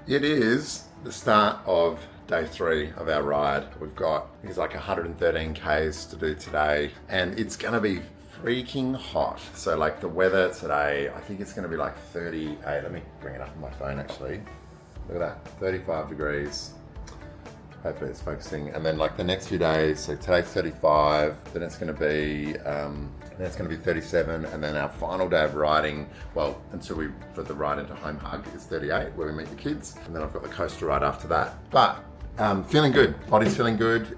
It is the start of day 3 of our ride. We've got, I think it's like 113 Ks to do today, and it's gonna be freaking hot. So like the weather today, I think it's gonna be like 38. Let me bring it up on my phone actually. Look at that, 35 degrees. Hopefully it's focusing. And then like the next few days, so today's 35, then it's gonna be 37, and then our final day of riding, well, until we put the ride into Home Hug, is 38, where we meet the kids. And then I've got the coaster ride after that. But feeling good, body's feeling good,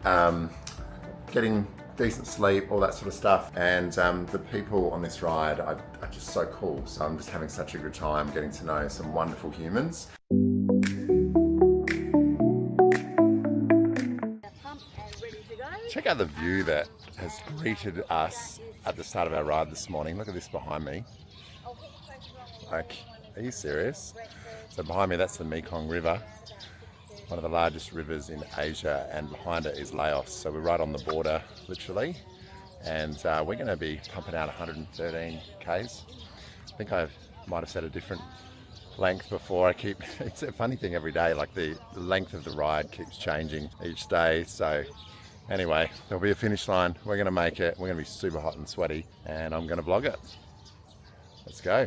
getting decent sleep, all that sort of stuff. And the people on this ride are just so cool. So I'm just having such a good time getting to know some wonderful humans. Check out the view that has greeted us at the start of our ride this morning. Look at this behind me. Like, are you serious? So behind me, that's the Mekong River, one of the largest rivers in Asia, and behind it is Laos. So we're right on the border, literally, and we're going to be pumping out 113 Ks. I think I might have said a different length before. It's a funny thing every day, like the length of the ride keeps changing each day. So anyway, there'll be a finish line. We're going to make it. We're going to be super hot and sweaty, and I'm going to vlog it. Let's go.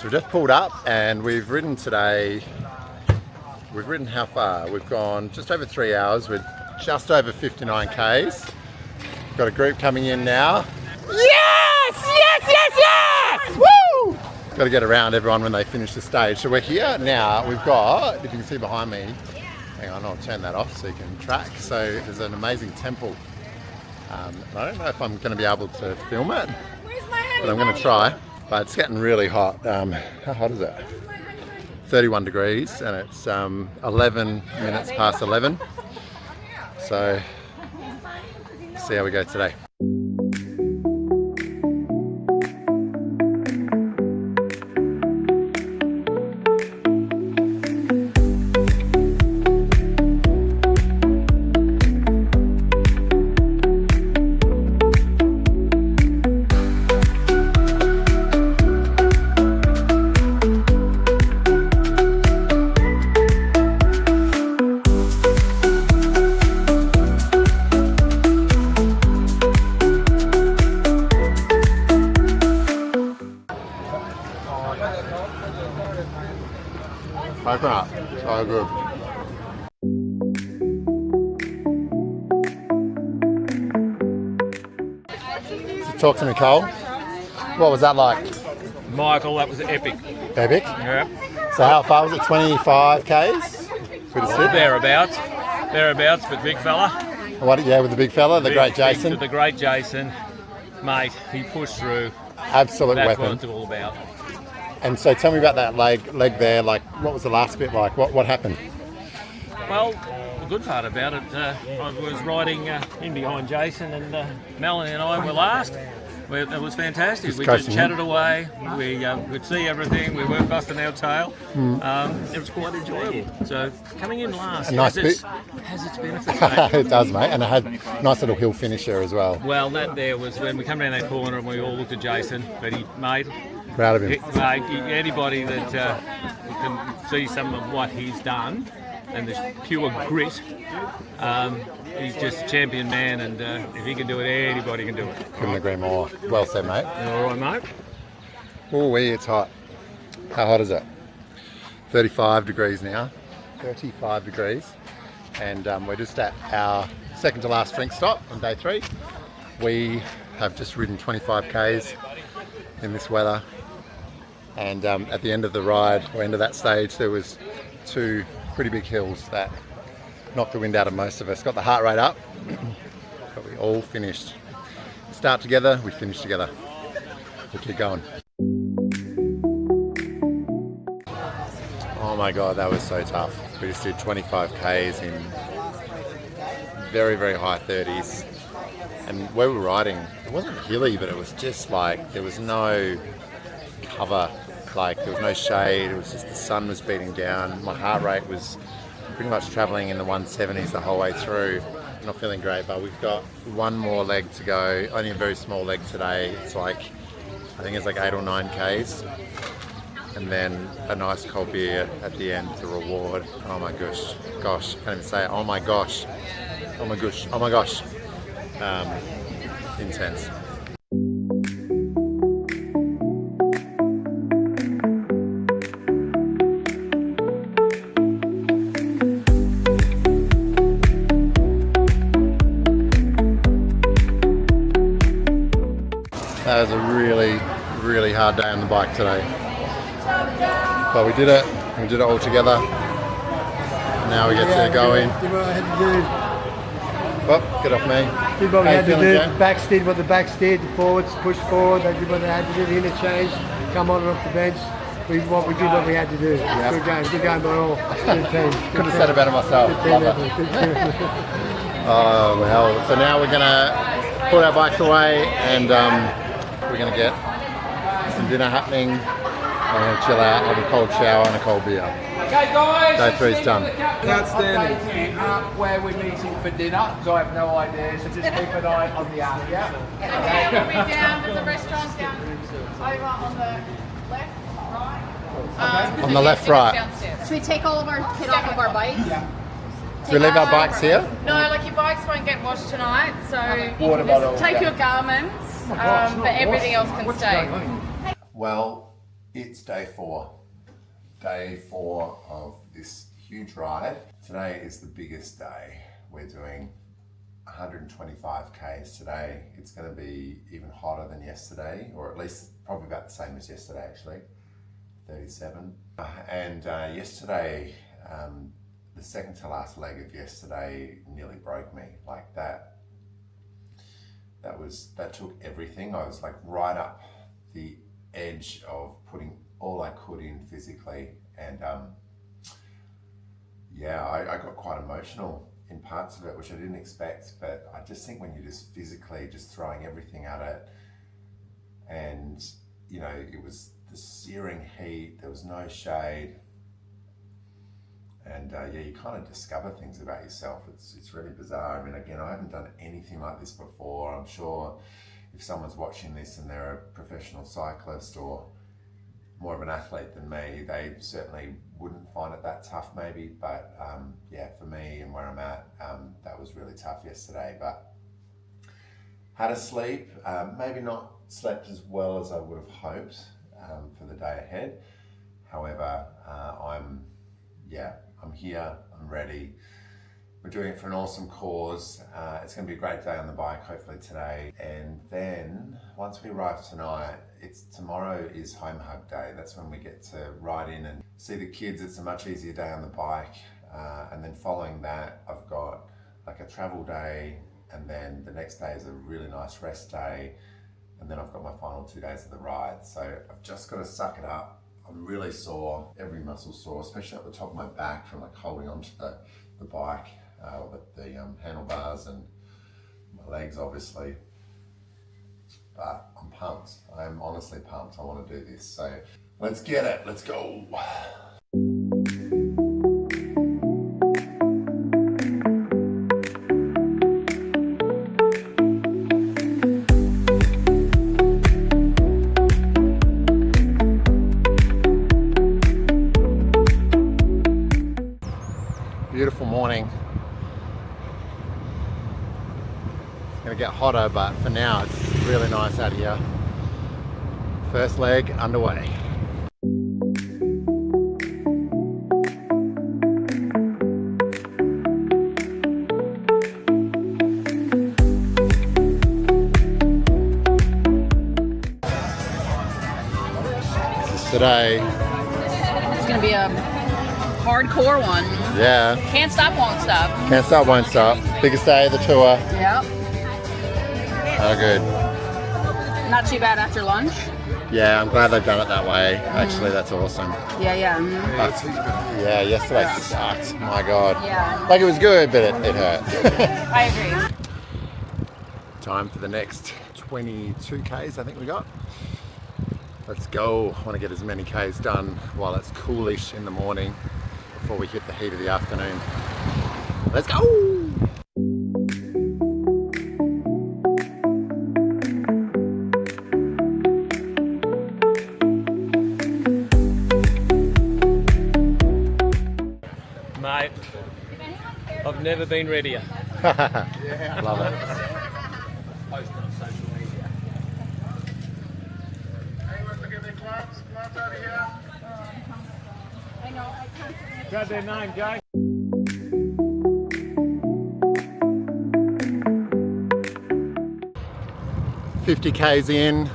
Just pulled up and we've ridden today. We've ridden how far? We've gone just over 3 hours. We're just over 59 Ks. We've got a group coming in now. Yes! Yes, yes, yes! Woo! Got to get around everyone when they finish the stage. So we're here now. We've got, if you can see behind me, hang on, I'll turn that off so you can track. So there's an amazing temple. I don't know if I'm going to be able to film it, but I'm going to try. But it's getting really hot. How hot is it? 31 degrees, and it's 11 minutes past 11. So, see how we go today. Coconut, so good. So talk to me, Cole. What was that like? Michael, that was epic. Epic? Yeah. So how far was it? 25 Ks? Good to sit? Thereabouts, but big fella. What? Yeah, with the big fella, the great Jason. The great Jason, mate, he pushed through. Absolute That's weapon. what it's all about. And so tell me about that leg there, like what was the last bit like? What happened? Well, the good part about it, I was riding in behind Jason, and Melanie and I were last. It was fantastic. We just chatted away. We could see everything. We weren't busting our tail. It was quite enjoyable. So coming in last has its benefits, mate. It does, mate. And it had a nice little hill finisher as well. Well, that there was when we come down that corner and we all looked at Jason, but he made. Proud of him. Anybody that can see some of what he's done and this pure grit, he's just a champion man, and if he can do it, anybody can do it. Couldn't agree more. Well said, mate. All right, mate. Oh, it's hot. How hot is it? 35 degrees now. 35 degrees. And we're just at our second to last drink stop on day 3. We have just ridden 25 Ks in this weather. And at the end of the ride, or end of that stage, there was 2 pretty big hills that knocked the wind out of most of us. Got the heart rate up, but we all finished. We start together, we finish together. We'll keep going. Oh my God, that was so tough. We just did 25 Ks in very, very high 30s. And where we were riding, it wasn't hilly, but it was just like, there was no cover. Like, there was no shade. It was just the sun was beating down. My heart rate was pretty much traveling in the 170s the whole way through. I'm not feeling great, but we've got one more leg to go. Only a very small leg today. It's like, I think it's like 8 or 9 Ks. And then a nice cold beer at the end to reward. Oh my gosh, can't even say it. Oh my gosh, intense. That was a really, really hard day on the bike today. But we did it all together. Now we get to go in. Did what I had to do. Oh, get off me. Did what we had to do. The backs did what the backs did. The forwards pushed forward. They did what they had to do. The interchange, come on and off the bench. We did what we had to do. Yep. Good game by all. Good team. Couldn't have said it better myself. Love it. Oh well. So now we're gonna put our bikes away and we're gonna get some dinner happening. I'm gonna chill out, have a cold shower and a cold beer. Okay guys, Day 3's done. Outstanding. Where we're meeting for dinner, because I have no idea, so just keep an eye on the app, yeah? Okay, we'll be down, there's a restaurant down over on the left, right. On the left, right. Downstairs. Should we take all of our kit off of our bikes? Yeah. Do we leave our bikes here? No, like your bikes won't get washed tonight, so you Water can bottle, just take yeah. your garments, but everything else can stay. Well, it's day 4. Day 4 of this huge ride. Today is the biggest day. We're doing 125 Ks today. It's going to be even hotter than yesterday, or at least probably about the same as yesterday actually, 37. And yesterday, the second to last leg of yesterday nearly broke me. Like that took everything. I was like right up the edge of putting all I could in physically, and yeah, I got quite emotional in parts of it, which I didn't expect, but I just think when you're just physically just throwing everything at it, and you know, it was the searing heat, there was no shade, and yeah, you kind of discover things about yourself. It's really bizarre. I mean, again, I haven't done anything like this before. I'm sure if someone's watching this and they're a professional cyclist or more of an athlete than me, they certainly wouldn't find it that tough maybe, but yeah, for me and where I'm at, that was really tough yesterday. But had a sleep, maybe not slept as well as I would have hoped for the day ahead. However, I'm here, I'm ready. We're doing it for an awesome cause. It's going to be a great day on the bike, hopefully today. And then once we arrive tonight, tomorrow is home hug day. That's when we get to ride in and see the kids. It's a much easier day on the bike. And then following that, I've got like a travel day. And then the next day is a really nice rest day. And then I've got my final 2 days of the ride. So I've just got to suck it up. I'm really sore, every muscle sore, especially at the top of my back from like holding onto the bike. The handlebars and my legs obviously, but I'm pumped. I'm honestly pumped. I want to do this, so let's get it, let's go. Beautiful morning. Gonna get hotter, but for now it's really nice out here. First leg underway. This is today. It's going to be a hardcore one. Yeah. Can't stop, won't stop. Can't stop, won't stop. Biggest day of the tour. Yep. Oh, good. Not too bad after lunch. Yeah, I'm glad they've done it that way. Actually, that's awesome. Yeah, yeah. But, yeah, yesterday sucked. My God. Yeah. Like, it was good, but it hurt. I agree. Time for the next 22 Ks, I think we got. Let's go. I want to get as many Ks done while it's coolish in the morning before we hit the heat of the afternoon. Let's go! Mate, I've never been readier. Love it. Post on social media. Grab their name, Jay. "50 Ks in,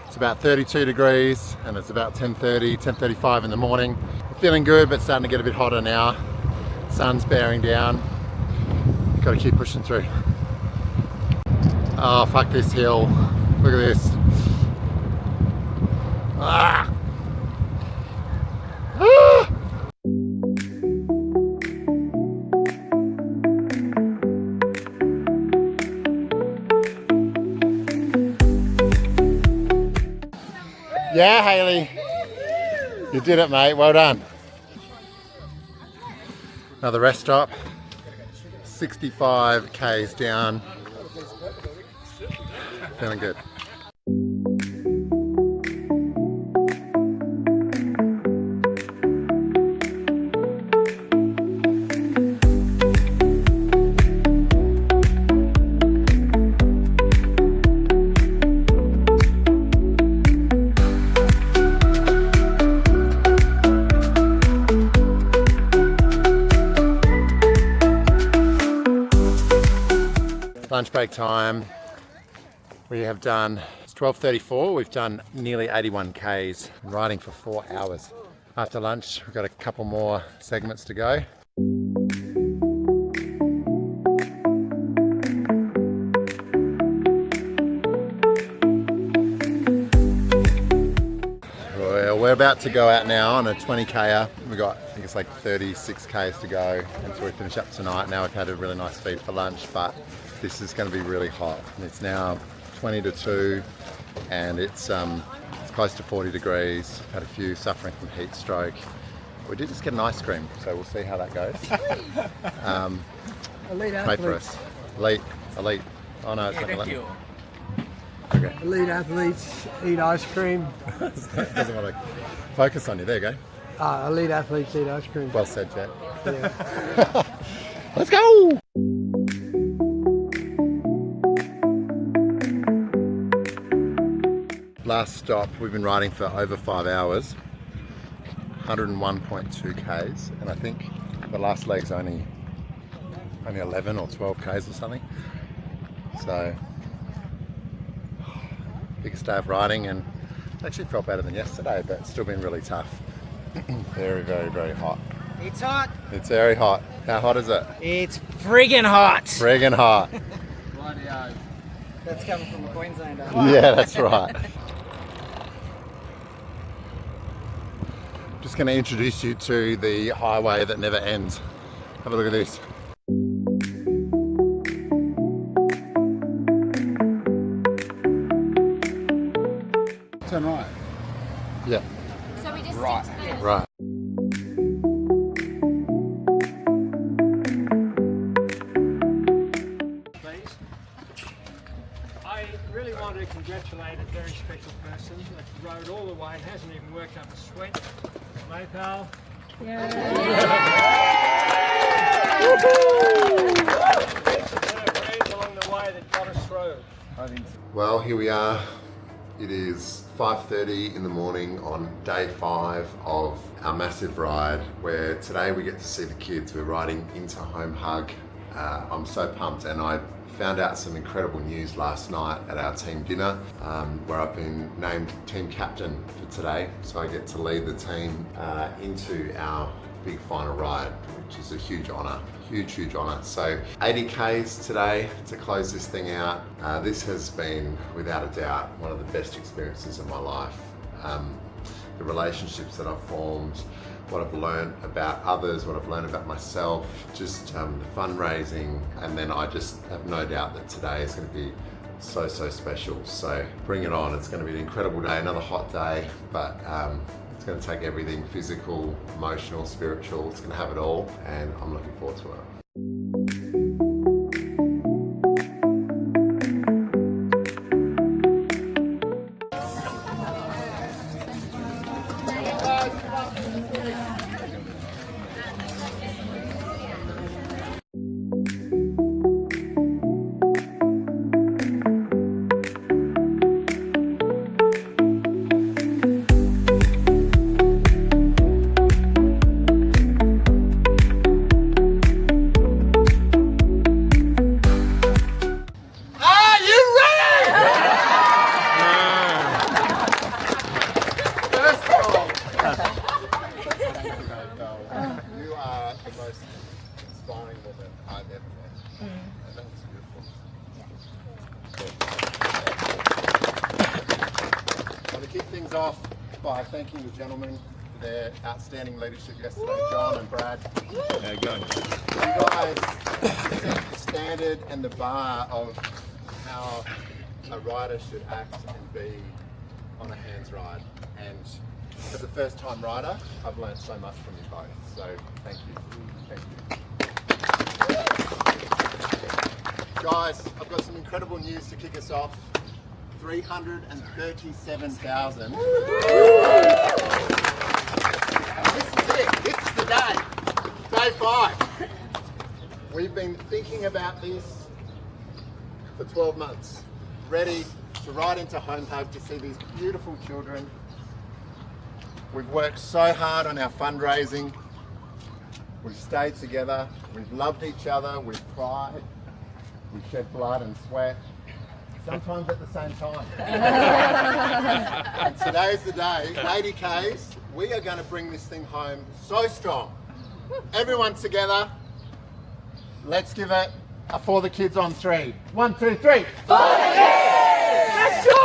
it's about 32 degrees and it's about 10:30, 10:35 in the morning. Feeling good, but starting to get a bit hotter now. Sun's bearing down. Got to keep pushing through. Oh, fuck this hill. Look at this. Ah! Ah! Yeah, Hayley. You did it, mate. Well done. Another rest stop. 65 Ks down. Feeling good. Lunch break time. We have done, it's 12:34, we've done nearly 81 Ks, riding for 4 hours. After lunch, we've got a couple more segments to go. Well, we're about to go out now on a 20K'er. We've got, I think it's like 36 Ks to go until we finish up tonight. Now we've had a really nice feed for lunch, but this is going to be really hot. It's now 20 to 2 and it's close to 40 degrees. Had a few suffering from heat stroke. We did just get an ice cream, so we'll see how that goes. Elite Made for athletes. us. Elite. Oh no, it's not elite. Okay. Elite athletes eat ice cream. Doesn't want to focus on you. There you go. Elite athletes eat ice cream. Well said, Jet. Yeah. Let's go! Last stop, we've been riding for over 5 hours, 101.2 Ks, and I think the last leg's only 11 or 12 Ks or something. So, biggest day of riding, and actually felt better than yesterday, but it's still been really tough. Very, very, very hot. It's hot. It's very hot. How hot is it? It's friggin' hot. Friggin' hot. That's coming from a Queenslander. Yeah, that's right. Just going to introduce you to the highway that never ends. Have a look at this. Turn right. Yeah, So we just Right. stick to the right. Please. I really want to congratulate a very special person that rode all the way, hasn't even worked up a sweat. Maypal. Friends along the way that got us through. Well, here we are. It is 5:30 in the morning on day 5 of our massive ride, where today we get to see the kids. We're riding into Home Hug. I'm so pumped, and I found out some incredible news last night at our team dinner, where I've been named team captain for today. So I get to lead the team into our big final ride, which is a huge honour. Huge honour. So 80 Ks today to close this thing out. This has been, without a doubt, one of the best experiences of my life. the relationships that I've formed, what I've learned about others, what I've learned about myself, just the fundraising, and then I just have no doubt that today is going to be so special. So bring it on. It's going to be an incredible day, another hot day, but it's going to take everything: physical, emotional, spiritual. It's going to have it all, and I'm looking forward to it. You are the most inspiring woman I've ever met, and that's beautiful. I want to kick things off by thanking the gentlemen for their outstanding leadership yesterday, John and Brad. How you going? You guys set the standard and the bar of how a rider should act and be on a hands ride, and as a first-time rider, I've learned so much from you both, so thank you. Guys, I've got some incredible news to kick us off. 337,000. This is it. This is the day. Day 5. We've been thinking about this for 12 months, ready to ride into Home Hub to see these beautiful children. We've worked so hard on our fundraising. We've stayed together. We've loved each other. We've cried. We've shed blood and sweat. Sometimes at the same time. And today's the day, 80 Ks. We are going to bring this thing home so strong. Everyone together. Let's give it a For the Kids on 3. 1, 2, 3. For the Kids! Let's go!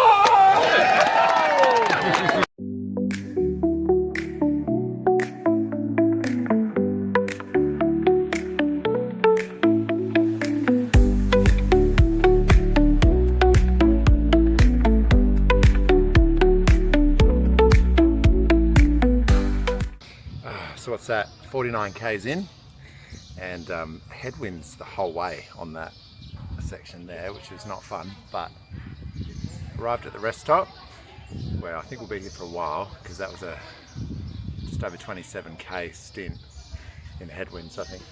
So what's that? 49 Ks in, and headwinds the whole way on that section there, which is not fun, but arrived at the rest stop, where I think we'll be here for a while, because that was a just over 27K stint in headwinds. So I think a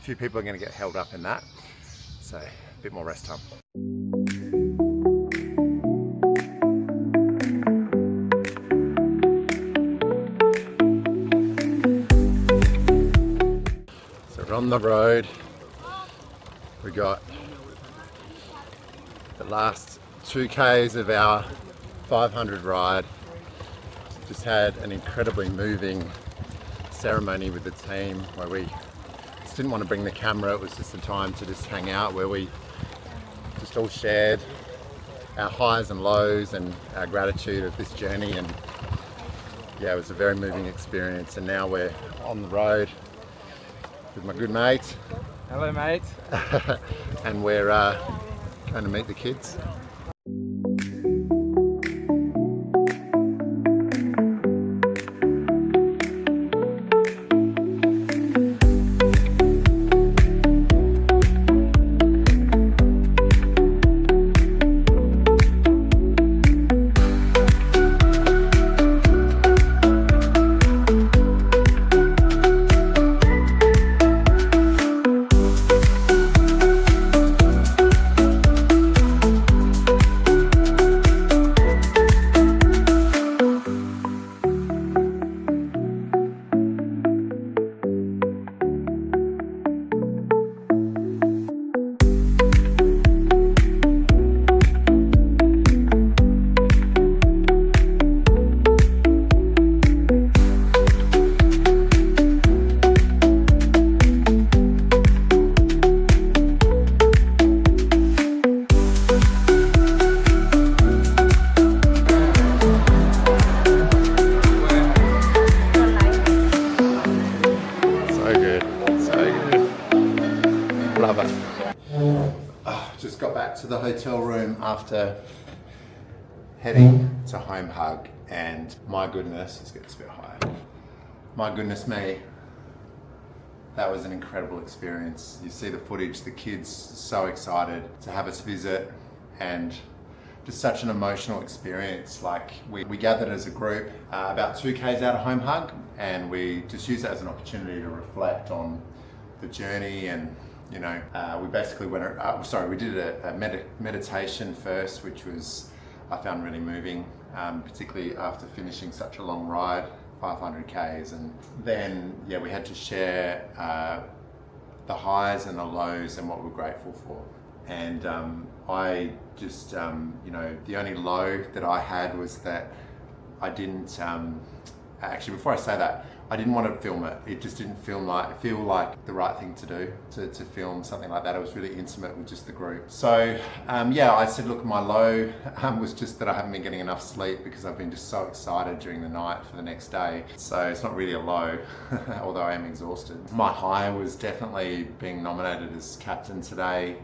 few people are going to get held up in that, so a bit more rest time. On the road, we got the last 2Ks of our 500 ride. Just had an incredibly moving ceremony with the team where we just didn't want to bring the camera. It was just a time to just hang out, where we just all shared our highs and lows and our gratitude of this journey. And yeah, it was a very moving experience. And now we're on the road with my good mate. Hello, mate. And we're going to meet the kids. Love it. Just got back to the hotel room after heading to Home Hug, and my goodness, let's get this a bit higher. My goodness me, that was an incredible experience. You see the footage, the kids so excited to have us visit, and just such an emotional experience. Like we gathered as a group about 2 k's out of Home Hug, and we just used it as an opportunity to reflect on the journey. And you know, we basically we did a meditation first, which was, I found really moving, particularly after finishing such a long ride, 500 k's. And then, yeah, we had to share the highs and the lows and what we're grateful for. And I just, you know, the only low that I had was that I didn't, actually before I say that, I didn't want to film it. It just didn't feel like the right thing to do, to film something like that. It was really intimate with just the group. So yeah, I said, look, my low was just that I haven't been getting enough sleep because I've been just so excited during the night for the next day. So it's not really a low, although I am exhausted. My high was definitely being nominated as captain today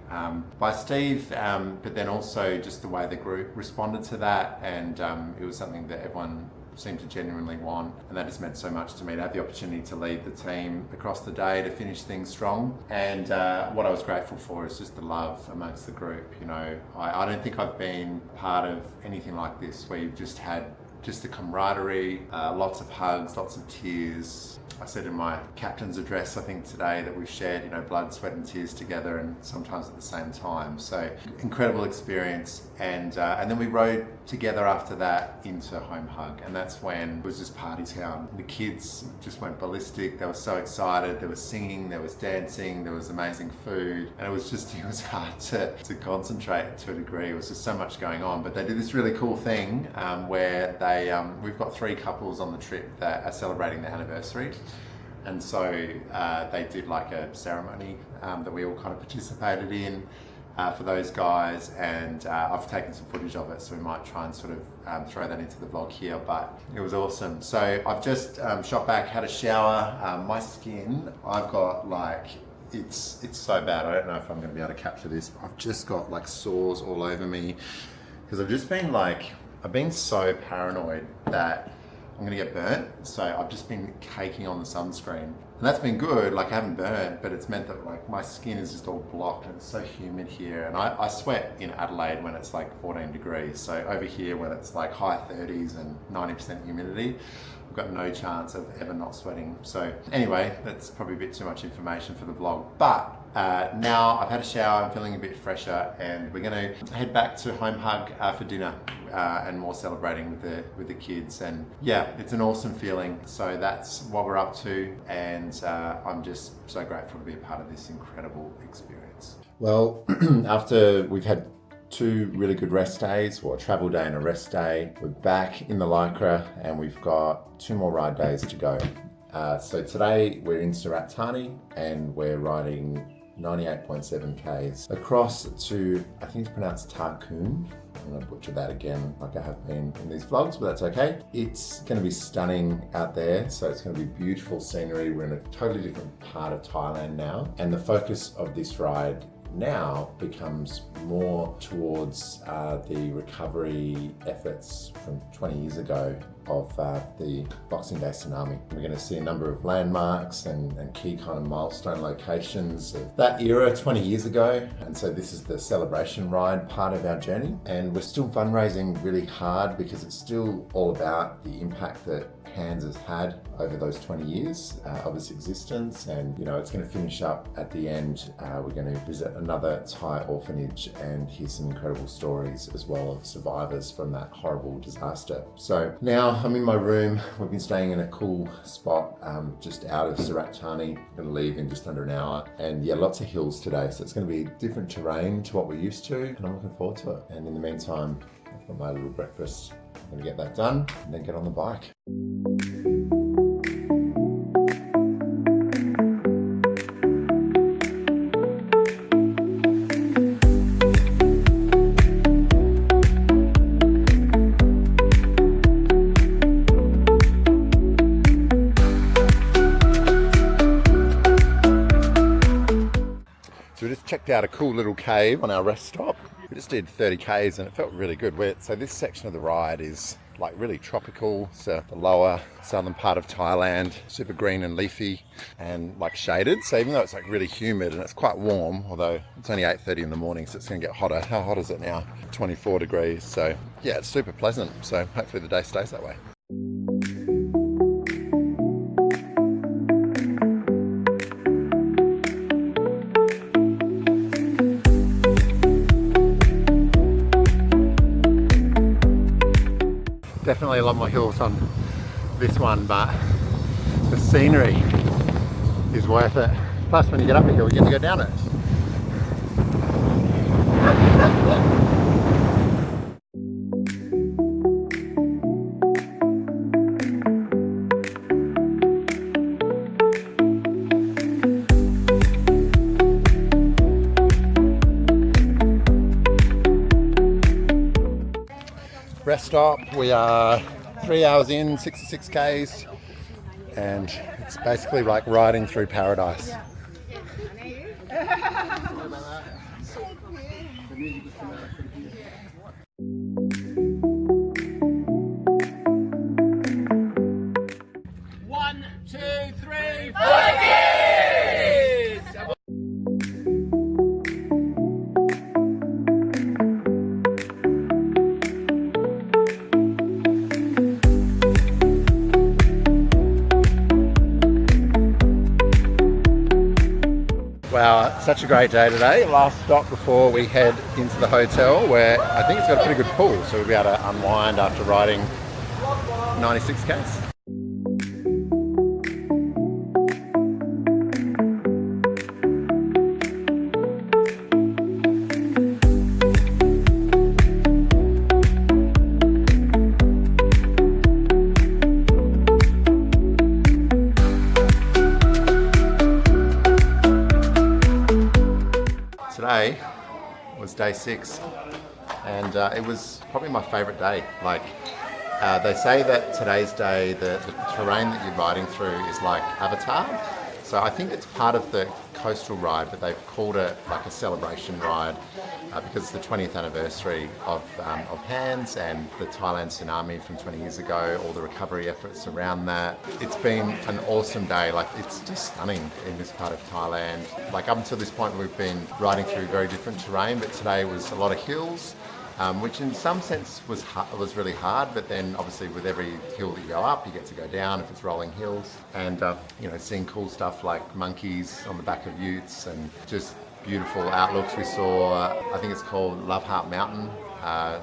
by Steve, but then also just the way the group responded to that. And it was something that everyone seemed to genuinely want, and that has meant so much to me to have the opportunity to lead the team across the day to finish things strong. And what I was grateful for is just the love amongst the group. You know, I don't think I've been part of anything like this where you've just had just the camaraderie, lots of hugs, lots of tears. I said in my captain's address, I think today, that we've shared, you know, blood, sweat and tears together, and sometimes at the same time. So incredible experience. And then we rode together after that into Home Hug, and that's when it was just party town. The kids just went ballistic. They were so excited. There was singing, there was dancing, there was amazing food, and it was hard to concentrate to a degree. It was just so much going on. But they did this really cool thing where we've got 3 couples on the trip that are celebrating their anniversary. And so they did like a ceremony that we all kind of participated in for those guys, and I've taken some footage of it, so we might try and sort of throw that into the vlog here, but it was awesome. So I've just shot back, had a shower. My skin, I've got like, it's so bad. I don't know if I'm going to be able to capture this. I've just got like sores all over me because I've just been like, I've been so paranoid that I'm gonna get burnt. So I've just been caking on the sunscreen. And that's been good, like I haven't burnt, but it's meant that like my skin is just all blocked and it's so humid here. And I sweat in Adelaide when it's like 14 degrees. So over here when it's like high 30s and 90% humidity, I've got no chance of ever not sweating. So anyway, that's probably a bit too much information for the vlog. But now I've had a shower, I'm feeling a bit fresher, and we're gonna head back to Home Hug for dinner and more celebrating with the kids. And yeah, it's an awesome feeling. So that's what we're up to, and I'm just so grateful to be a part of this incredible experience. Well, after we've had 2 really good rest days, or a travel day and a rest day, we're back in the Lycra and we've got 2 more ride days to go. So today we're in Surat Thani and we're riding 98.7 k's across to, I think it's pronounced Tarkun. I'm going to butcher that again like I have been in these vlogs, but that's okay. It's going to be stunning out there, so it's going to be beautiful scenery. We're in a totally different part of Thailand now, and the focus of this ride now becomes more towards the recovery efforts from 20 years ago of the Boxing Day tsunami. We're going to see a number of landmarks and key kind of milestone locations of that era 20 years ago. And so this is the celebration ride part of our journey. And we're still fundraising really hard because it's still all about the impact that Hands has had over those 20 years of its existence. And you know, it's going to finish up at the end. We're going to visit another Thai orphanage and hear some incredible stories as well of survivors from that horrible disaster. So now I'm in my room. We've been staying in a cool spot just out of Surat Thani. I'm going to leave in just under an hour. And yeah, lots of hills today. So it's going to be different terrain to what we're used to, and I'm looking forward to it. And in the meantime, I've got my little breakfast. I'm going to get that done and then get on the bike. So we just checked out a cool little cave on our rest stop. We just did 30 Ks and it felt really good. So this section of the ride is like really tropical. So the lower southern part of Thailand, super green and leafy and like shaded. So even though it's like really humid and it's quite warm, although it's only 8:30 in the morning, so it's going to get hotter. How hot is it now? 24 degrees. So yeah, it's super pleasant. So hopefully the day stays that way. Definitely a lot more hills on this one, but the scenery is worth it. Plus when you get up a hill, you get to go down it. Rest stop, we are 3 hours in, 66 Ks, and it's basically like riding through paradise. One, two, three, Wow, such a great day today. Last stop before we head into the hotel, where I think it's got a pretty good pool, so we'll be able to unwind after riding 96 Ks. Today was day 6 and it was probably my favourite day. Like they say that today's day, the terrain that you're riding through is like Avatar. So I think it's part of the coastal ride, but they've called it like a celebration ride because it's the 20th anniversary of Hands and the Thailand tsunami from 20 years ago, all the recovery efforts around that. It's been an awesome day. Like it's just stunning in this part of Thailand. Like up until this point we've been riding through very different terrain, but today was a lot of hills. Which in some sense was really hard, but then obviously with every hill that you go up, you get to go down if it's rolling hills, and you know, seeing cool stuff like monkeys on the back of utes and just beautiful outlooks. We saw, I think it's called Love Heart Mountain.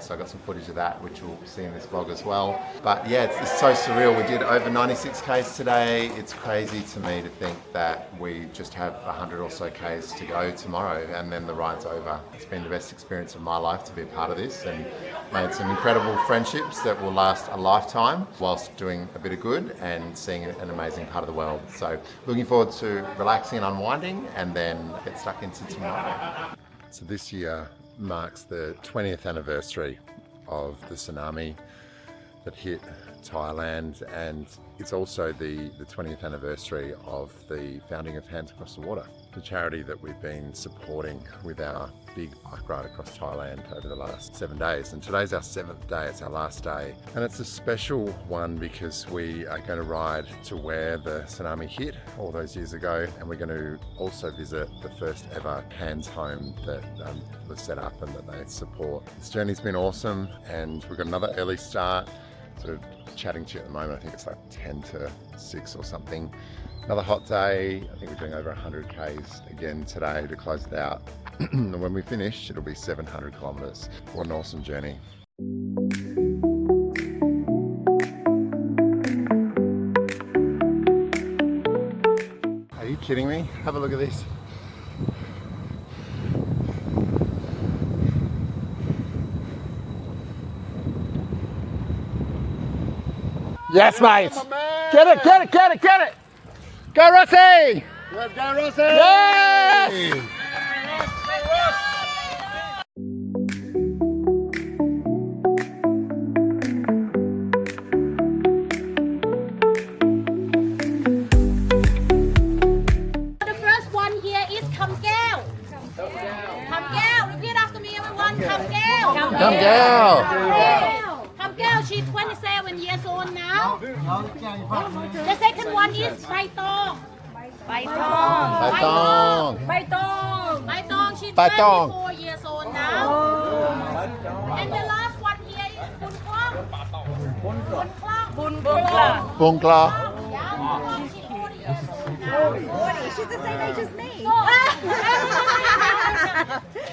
So I got some footage of that, which we'll see in this vlog as well. But yeah, it's so surreal. We did over 96 Ks today. It's crazy to me to think that we just have 100 or so Ks to go tomorrow and then the ride's over. It's been the best experience of my life to be a part of this and made some incredible friendships that will last a lifetime whilst doing a bit of good and seeing an amazing part of the world. So looking forward to relaxing and unwinding and then get stuck into tomorrow. So this year marks the 20th anniversary of the tsunami that hit Thailand, and it's also the 20th anniversary of the founding of Hands Across the Water, the charity that we've been supporting with our big bike ride across Thailand over the last 7 days. And today's our 7th day, it's our last day. And it's a special one because we are going to ride to where the tsunami hit all those years ago, and we're going to also visit the first ever Hands home that was set up and that they support. This journey's been awesome, and we've got another early start. Sort of chatting to you at the moment, I think it's like 10 to 6 or something. Another hot day. I think we're doing over 100 Ks again today to close it out. And when we finish, it'll be 700 kilometers. What an awesome journey. Are you kidding me? Have a look at this. Yes, mate! Get it, get it, get it, get it! Go, Rossi! Let's go, Rossi! Yes! The first one here is Kam Keo. Kamgel, repeat after me everyone. Kamgel. Kamgel. Kamgel, she's 27 years old now. The second one is Baitong. Baitong. Baitong, she's Baitong. 24 years old now. And the last one here is Bun Klong. Bun Klong. Bungla. Yeah, she's 40 years old now. She's the same age as me.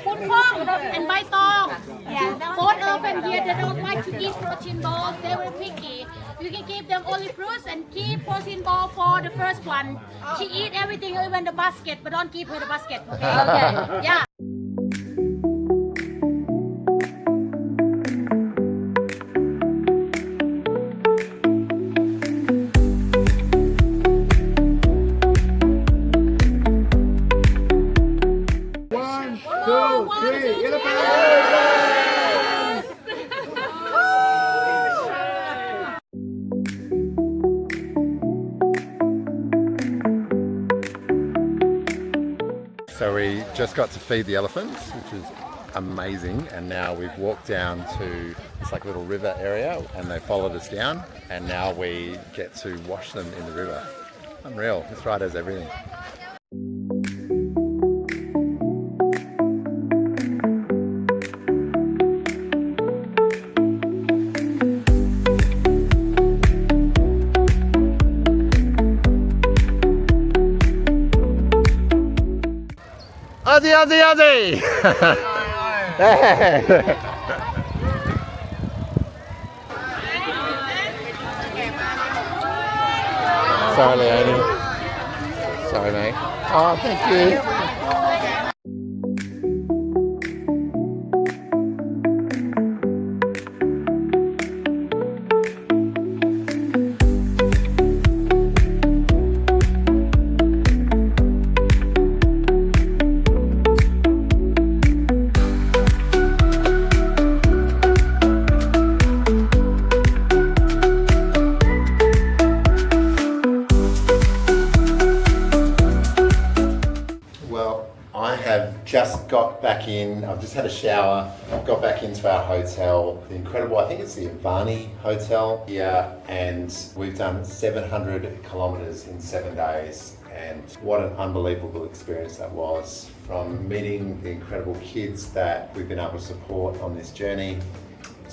Bun Klong and Baitong. Yeah, both of them here, they don't like to eat protein balls. They're very picky. You can give them only fruits and keep protein ball for the first one. She eat everything, even the basket, but don't give her the basket. Okay. Yeah. So we just got to feed the elephants, which is amazing, and now we've walked down to this like little river area and they followed us down, and now we get to wash them in the river. Unreal, this ride has everything. Aussie, Aussie, Aussie! Hey. Sorry, Leonie. Sorry, mate. Oh, thank you. Just got back in, I've just had a shower, got back into our hotel, the incredible, I think it's the Avani Hotel here, and we've done 700 kilometres in 7 days, and what an unbelievable experience that was, from meeting the incredible kids that we've been able to support on this journey,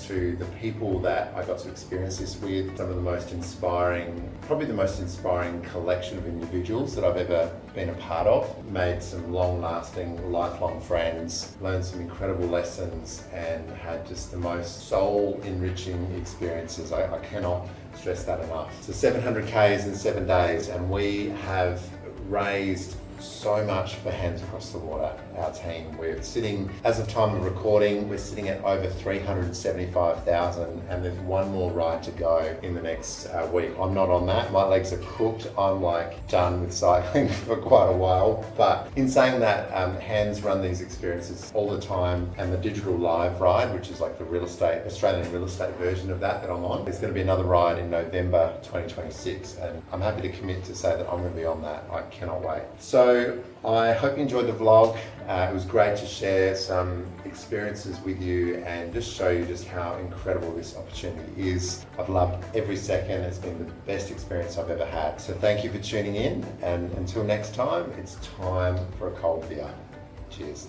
to the people that I got to experience this with, some of the most inspiring, probably the most inspiring collection of individuals that I've ever been a part of. Made some long-lasting, lifelong friends, learned some incredible lessons, and had just the most soul-enriching experiences. I cannot stress that enough. So 700 Ks in 7 days, and we have raised so much for Hands Across the Water, our team. We're sitting, as of time of recording, we're sitting at over 375,000, and there's one more ride to go in the next week. I'm not on that, my legs are cooked. I'm like done with cycling for quite a while. But in saying that, Hands run these experiences all the time, and the digital live ride, which is like the Australian real estate version of that I'm on, there's going to be another ride in November 2026, and I'm happy to commit to say that I'm going to be on that. I cannot wait. So I hope you enjoyed the vlog. It was great to share some experiences with you and just show you just how incredible this opportunity is. I've loved every second. It's been the best experience I've ever had. So thank you for tuning in, and until next time, it's time for a cold beer. Cheers.